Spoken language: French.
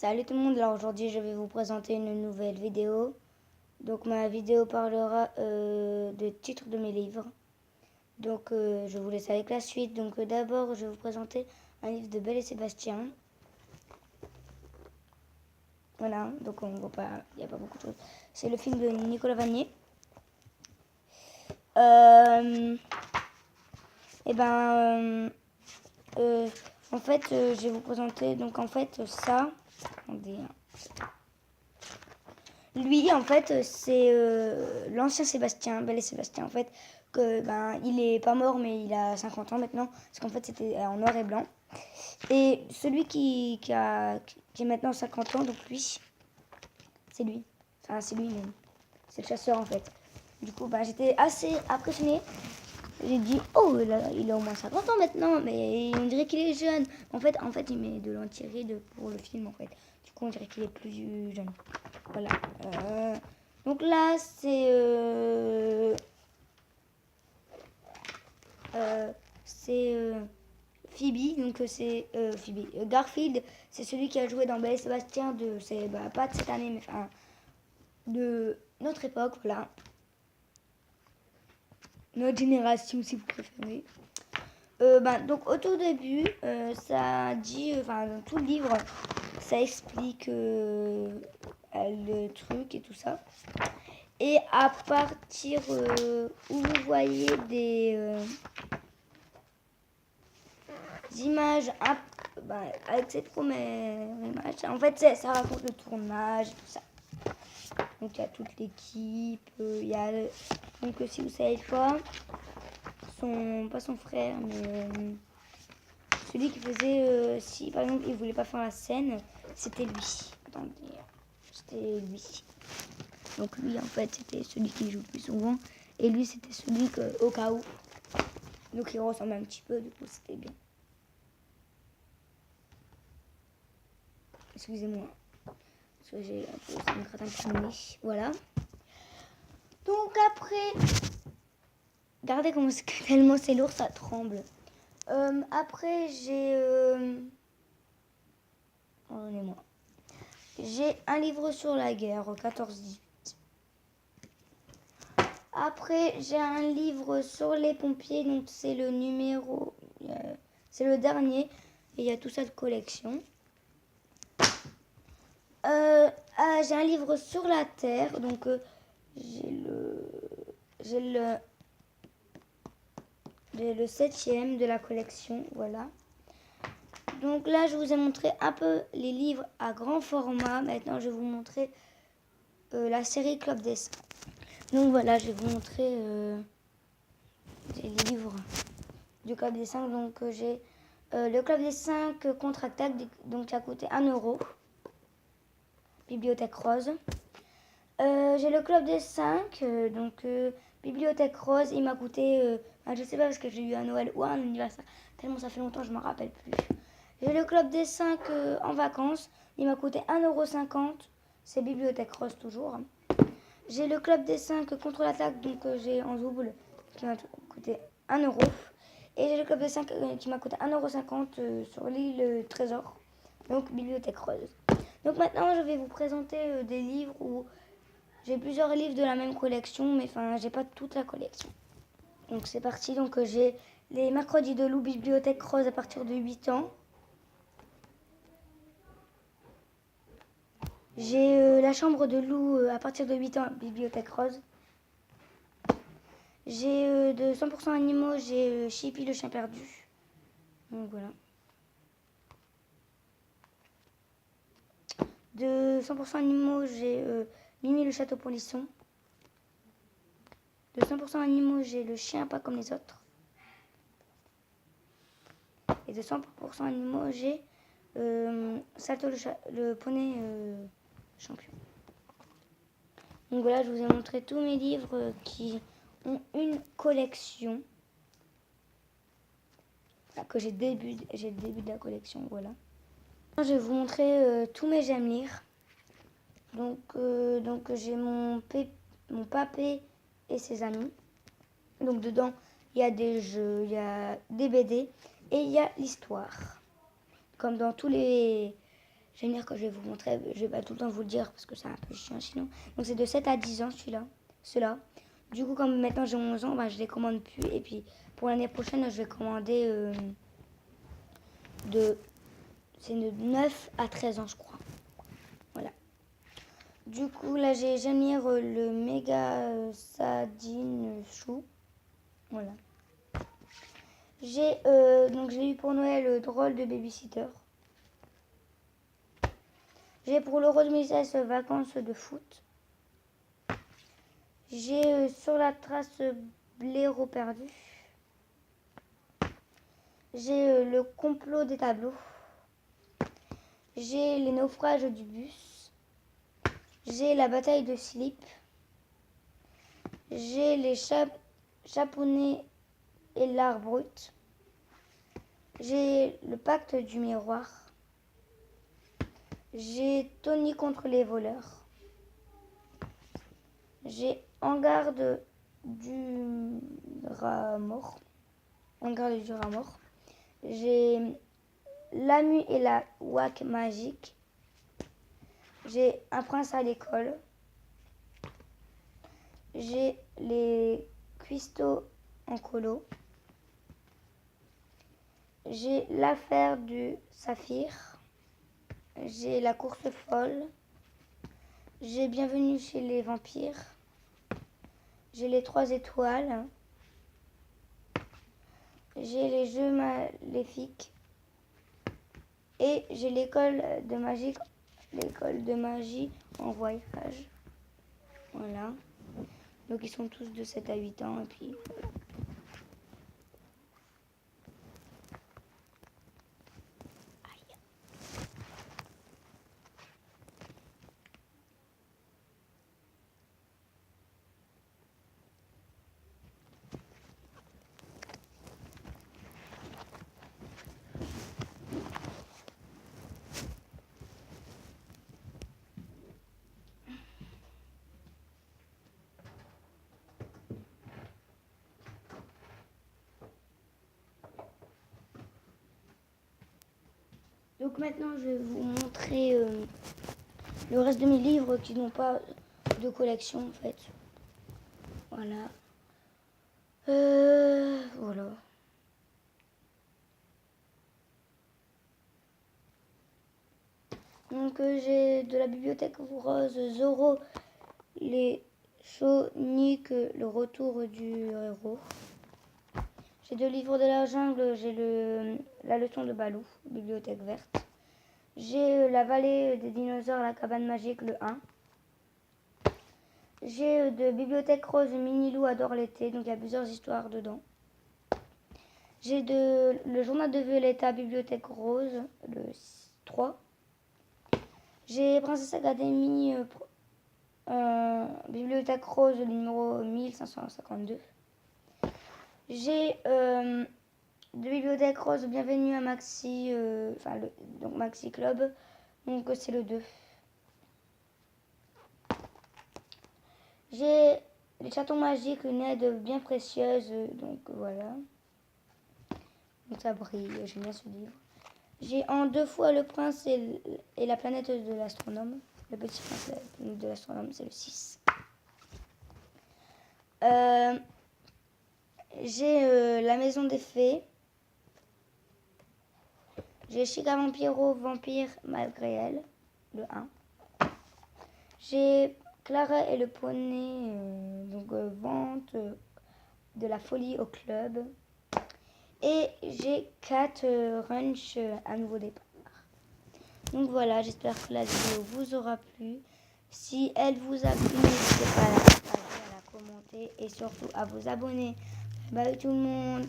Salut tout le monde, alors aujourd'hui je vais vous présenter une nouvelle vidéo. Donc ma vidéo parlera des titres de mes livres. Donc je vous laisse avec la suite. Donc d'abord je vais vous présenter un livre de Belle et Sébastien. Voilà, donc on voit pas, il n'y a pas beaucoup de choses. C'est le film de Nicolas Vanier. En fait je vais vous présenter donc en fait ça. Attendez. Lui, en fait, c'est l'ancien Sébastien, Belle et Sébastien, en fait, que il est pas mort, mais il a 50 ans maintenant, parce qu'en fait, c'était en noir et blanc. Et celui qui est maintenant 50 ans, donc lui, c'est lui. Enfin, c'est lui même. C'est le chasseur, en fait. Du coup, j'étais assez impressionnée. J'ai dit, oh, il a au moins 50 ans maintenant, mais on dirait qu'il est jeune. En fait, il met de l'anti-rides pour le film, en fait. Du coup, on dirait qu'il est plus jeune. Voilà. Donc là, c'est Phoebe. Donc c'est Phoebe. Garfield, c'est celui qui a joué dans Belle et Sébastien c'est pas de cette année, mais enfin de notre époque, voilà. Notre génération, si vous préférez. Donc au tout début, ça dit, dans tout le livre, ça explique le truc et tout ça. Et à partir où vous voyez des images avec cette première image, en fait ça raconte le tournage et tout ça. Donc il y a toute l'équipe, il y a donc si vous savez pas, pas son frère, mais celui qui faisait, si par exemple il voulait pas faire la scène, c'était lui. Attendez, c'était lui. Donc lui en fait c'était celui qui joue le plus souvent, et lui c'était celui au cas où. Donc il ressemble un petit peu, du coup c'était bien. Excusez-moi, parce que j'ai ça me gratte un petit nez. Voilà. Donc après, regardez comment tellement c'est lourd, ça tremble. Après j'ai pardonnez-moi. J'ai un livre sur la guerre, 14-18. Après, j'ai un livre sur les pompiers, donc c'est le numéro, c'est le dernier, et il y a tout ça de collection. J'ai un livre sur la Terre, donc j'ai le 7e de la collection, voilà. Donc là, je vous ai montré un peu les livres à grand format. Maintenant, je vais vous montrer la série Club des 5. Donc voilà, je vais vous montrer les livres du Club des 5. Donc j'ai le Club des 5 contre-attaque, donc qui a coûté 1 €. Bibliothèque Rose. J'ai le Club des 5, Bibliothèque Rose, il m'a coûté, je sais pas parce que j'ai eu un Noël ou un anniversaire, tellement ça fait longtemps, je m'en rappelle plus. J'ai le Club des 5 en vacances, il m'a coûté 1,50 €, c'est Bibliothèque Rose toujours. J'ai le Club des 5 contre l'attaque, donc j'ai en double, qui m'a coûté 1 €. Et j'ai le Club des 5 qui m'a coûté 1,50 € sur l'île Trésor, donc Bibliothèque Rose. Donc maintenant, je vais vous présenter des livres où j'ai plusieurs livres de la même collection, mais j'ai pas toute la collection. Donc c'est parti. Donc j'ai les Mercredis de Loup, Bibliothèque Rose à partir de 8 ans. J'ai La Chambre de Loup à partir de 8 ans, Bibliothèque Rose. J'ai de 100% animaux, j'ai Chippy le chien perdu. Donc voilà. De 100% animaux, j'ai Mimi le château polisson. De 100% animaux, j'ai le chien pas comme les autres. Et de 100% animaux, j'ai Salto le poney champion. Donc voilà, je vous ai montré tous mes livres qui ont une collection. Que j'ai le début de la collection, voilà. Je vais vous montrer tous mes j'aime lire. Donc j'ai mon papé et ses amis. Donc dedans, il y a des jeux, il y a des BD et il y a l'histoire. Comme dans tous les Je vais venir quand je vais vous montrer. Je vais pas tout le temps vous le dire parce que c'est un peu chiant sinon. Donc c'est de 7 à 10 ans celui-là. Ceux-là. Du coup, comme maintenant j'ai 11 ans, je les commande plus. Et puis pour l'année prochaine, je vais commander c'est de 9 à 13 ans, je crois. Voilà. Du coup, là, j'aime lire le méga sardine chou. Voilà. Donc, je l'ai eu pour Noël, le drôle de babysitter. J'ai pour l'Euro 2016 vacances de foot. J'ai sur la trace blaireau perdu. J'ai le complot des tableaux. J'ai les naufrages du bus. J'ai la bataille de Slip. J'ai les chaponais et l'art brut. J'ai le pacte du miroir. J'ai Tony contre les voleurs. J'ai En garde du rat mort. En garde du rat mort. J'ai Lamu et la Ouac magique. J'ai Un prince à l'école. J'ai les cuistots en colo. J'ai l'affaire du saphir. J'ai la course folle. J'ai Bienvenue chez les vampires. J'ai les 3 étoiles. J'ai les jeux maléfiques. Et j'ai l'école de magie en voyage. Voilà. Donc ils sont tous de 7 à 8 ans. Et puis voilà. Donc maintenant, je vais vous montrer le reste de mes livres qui n'ont pas de collection en fait. Voilà. Voilà. Donc j'ai de la bibliothèque rose Zorro, les Sonic, le retour du héros. J'ai 2 livres de la jungle, j'ai la leçon de Balou, bibliothèque verte. J'ai la vallée des dinosaures, la cabane magique, le 1. J'ai de bibliothèque rose, Minilou adore l'été, donc il y a plusieurs histoires dedans. J'ai le journal de Violetta, bibliothèque rose, le 3. J'ai Princesse Academy, bibliothèque rose, le numéro 1552. J'ai de bibliothèque rose, bienvenue à Maxi, donc Maxi Club, donc c'est le 2. J'ai les chatons magiques, une aide bien précieuse, donc voilà. Donc ça brille, j'aime bien ce livre. J'ai En 2 fois le prince et la planète de l'astronome. Le petit prince et la planète de l'astronome, c'est le 6. J'ai La maison des fées. J'ai Chica Vampiro, vampire malgré elle, le 1. J'ai Clara et le poney, vente de la folie au club. Et j'ai Cat Runch, un nouveau départ. Donc voilà, j'espère que la vidéo vous aura plu. Si elle vous a plu, n'hésitez pas à la partager, à la commenter et surtout à vous abonner. Bye tout le monde.